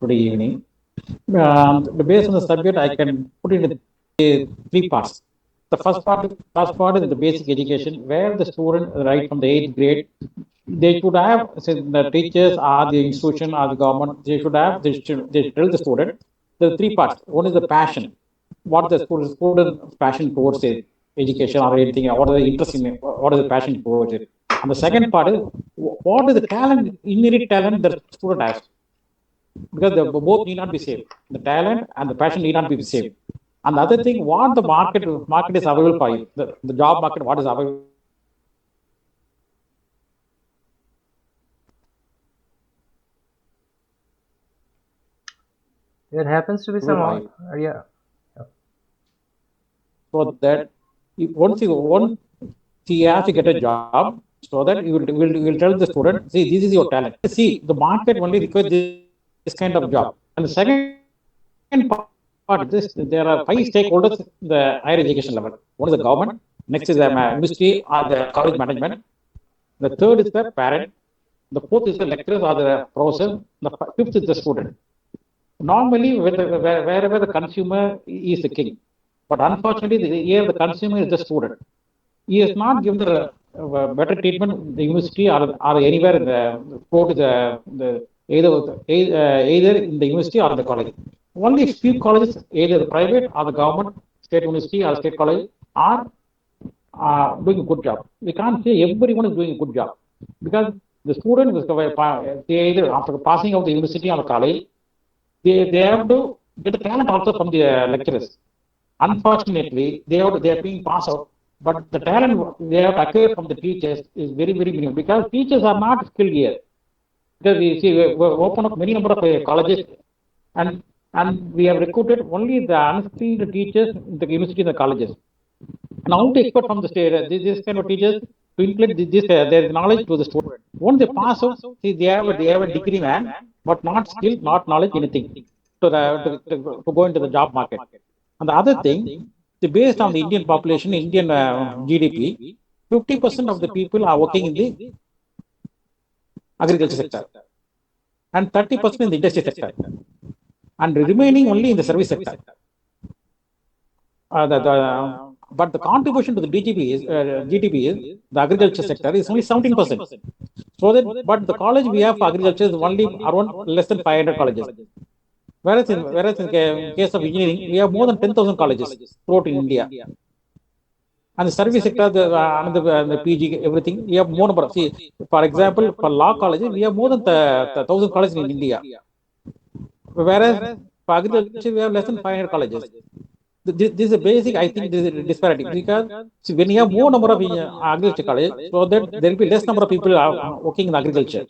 today evening. Based on the subject, I can put it in three parts. The first part is the basic education, where the student, right from the eighth grade, they should have, say, the teachers or the institution or the government, they should tell the student the three parts. One is the passion, what the student passion towards it, education or anything, what is the interest in it, what is the passion towards it. And the second part is what is the talent, inherent talent that student has, because the both need not be same. The talent and the passion need not be the same. And the other thing, what the market is available for you, the job market, what is available There happens to be some for you, yeah. so that once he has to get a job, so that you will tell the student, see, this is your talent. See, the market only requires this kind of job. And the second part is this: there are five stakeholders in the higher education level. One is the government, next is the ministry or the college management, the third is the parent, the fourth is the lecturers or the professor, the fifth is the student. Normally, wherever the consumer is the king, but unfortunately, here the consumer is the student. He is not given the better treatment in the university or anywhere in the go to the either either in the university or in the college. Only few colleges, either the private or the government, state university or state college, are doing a good job. We can't say everyone is doing a good job, because the student was they either after passing out the university or the college, they have to get the talent also from the lecturers. Unfortunately, they are being passed out, but the talent they have acquired from the teachers is very minimum, because teachers are not skilled here. Because we see we open up many number of colleges, and we have recruited only the unskilled teachers in the university and the colleges. Now to expect from the state this kind of teachers to implement their knowledge to the student. Once they pass out, see, they have a degree man, but not skill, not knowledge, anything to go into the job market. And the other thing, based on the Indian population, Indian GDP, 50% of the people are working in the agriculture sector, and 30% in the industry sector, and remaining only in the service sector. But the contribution to the GDP is the agriculture sector is only 17%. So that, but the college we have for agriculture is only around less than 500 colleges. Whereas in case of engineering, we have more than 10,000 colleges throughout in India. And the service sector, the PG, everything, we have more number. See, for example, for law colleges, we have more than 1,000 colleges in India. Whereas for agriculture, we have less than 500 colleges. This is a basic, I think, this is a disparity, because see, when you have more number of agriculture colleges, so that there will be less number of people working in agriculture.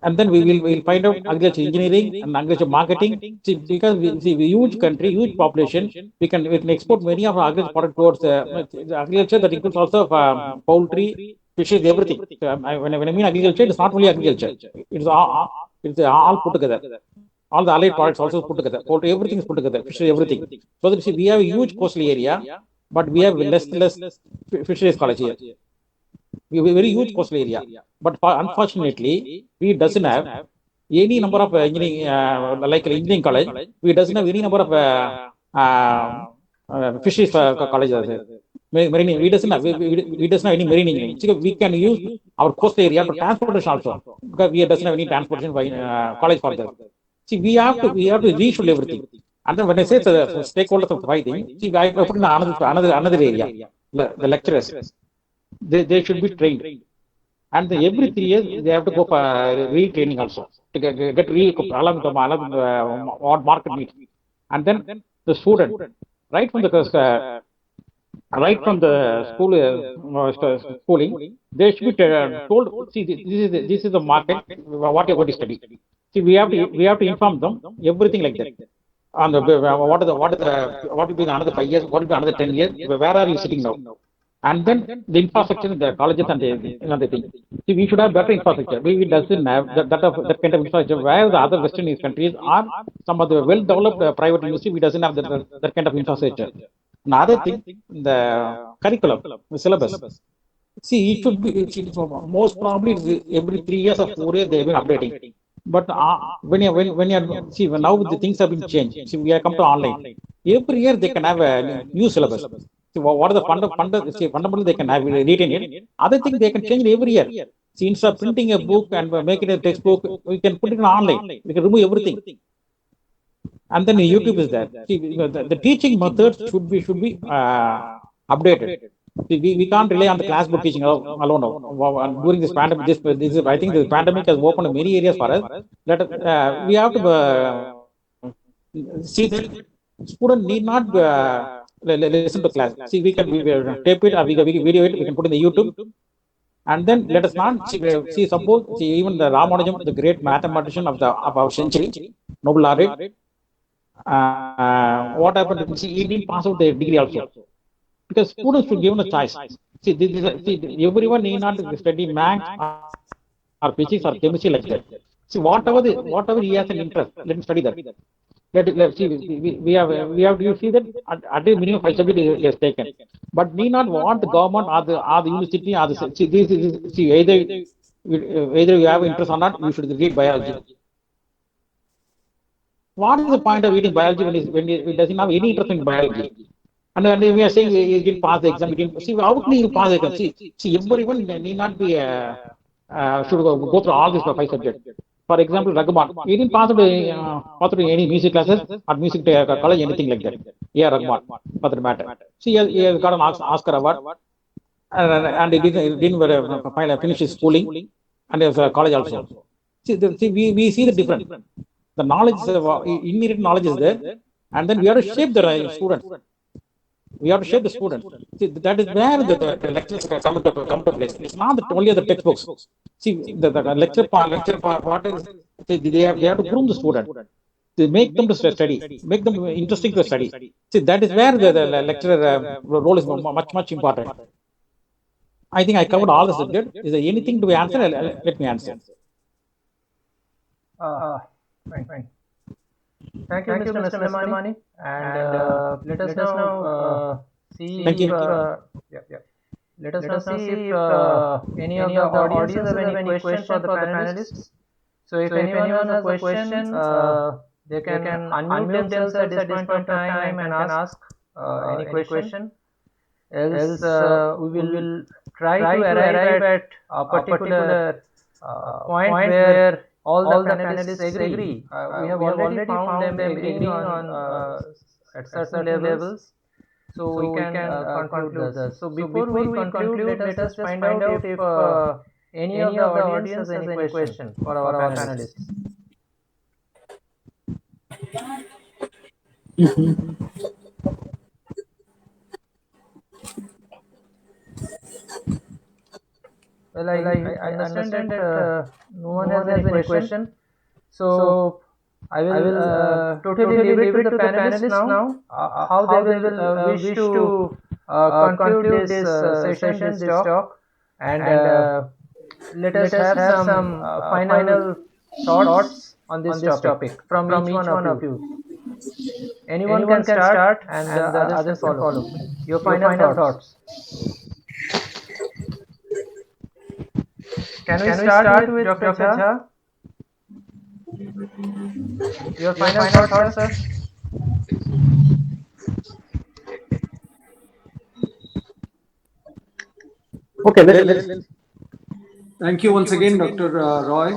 And then we'll find out agriculture engineering and agriculture marketing. See, because we huge country, huge population, we can export many of our agriculture product towards the agriculture. That includes also poultry, fishes, everything. So, when I mean agriculture, it's not only agriculture. It's all put together. All the allied products also put together. Poultry, everything is put together. Fishery, everything. So that, see, we have a huge coastal area, but we have less fisheries college here. We have a very huge coastal area, but unfortunately, we doesn't have any number of engineering, like engineering college. We doesn't have any number of fisheries colleges. Marine, we doesn't have any marine engineering. So we can use our coastal area for transportation also, because we doesn't have any transportation by college for that. See, we have to reshuffle everything. And then when I say the stakeholders of fighting, see, I put in another area, the lecturers. They should be trained, and every 3 years they have to go for retraining also to get along with what market needs. And then the student, right from the school schooling, they should be told, see, this is the market, what you're going to study. See, we have to inform them everything like that. On the what will be another 5 years, what will be another 10 years, where are you sitting now? And then the infrastructure in the colleges and the thing. See, we should have better infrastructure. We doesn't have that kind of infrastructure. Where the other Western countries are, some of the well-developed private university, we doesn't have that kind of infrastructure. Another thing, the curriculum, the syllabus. See, it should be most probably every 3 years or 4 years they have been updating. But when you see now the things have been changed. See, we are come to online. Every year they can have a new syllabus. See, what are the see, fundamental they can have retain it. Other thing they can change it every year. See, instead of printing a book and making a textbook, we can put it on online. We can remove everything, and then YouTube is there. See, the teaching methods should be updated. See, we can't rely on the class book teaching alone now. During this pandemic, this is, I think the pandemic has opened many areas for us. That we have to see that student need not listen to class. See, we tape it, or we video it, we can put in the YouTube, and then let us not see suppose see even the Ramanujam, the great mathematician of our century, Nobel laureate, what happened? See, he didn't pass out the degree also because students should given a choice. See, everyone need not study maths or physics or chemistry like that. See, whatever he has an interest, let him study that. See, we have you see that at the minimum 5 subjects he has taken, but need not want the government or the university or the see see either you have interest or not, you should read biology. What is the point of reading biology when he doesn't have any interest in biology? And we are saying he didn't pass the exam. He didn't see how can he pass the exam? See, everyone need not be should go through all these 5 subjects. For example, Raghuman, he didn't pass through any music classes or music college, anything like that. Yeah, Raghuman, for that matter. See, he has got an Oscar award, and he didn't finish his schooling, and he has a college also. See, we see the difference. The knowledge, inherent knowledge is there, and then we have to shape the students. We have to shape the students. See, that is where the lectures come to place. It's not only the textbooks. See, the lecture part, what is they have to groom the student. They make them to study, make them interesting to study. See, that is where the lecturer role is much important. I think I covered all the subject. Is there anything to be answered? Let me answer. Uh, Fine. Thank you, Mr. Masilamani. And let us now see Thank if you. yeah. Let us now see if any of the audience have any question for the panelists. So if anyone has a question, they can unmute themselves at this point of time and can ask any question. Else, we will try to arrive at a particular point where all the panelists agree. We have already found them agreeing on at certain levels, so we can conclude this. So before we conclude, let us just find out if any of the audience has any question for our panelists. Well, I understand that no one has any question. So I will totally leave it to the panelists now, how they will wish to conclude this session, this talk, and let us have some final thoughts on this topic from each one of you. Anyone can start, and the others can follow. Your final thoughts. Can we start with Dr. Jha? Your final thoughts, sir? Okay, Thank you once again, Dr. Roy.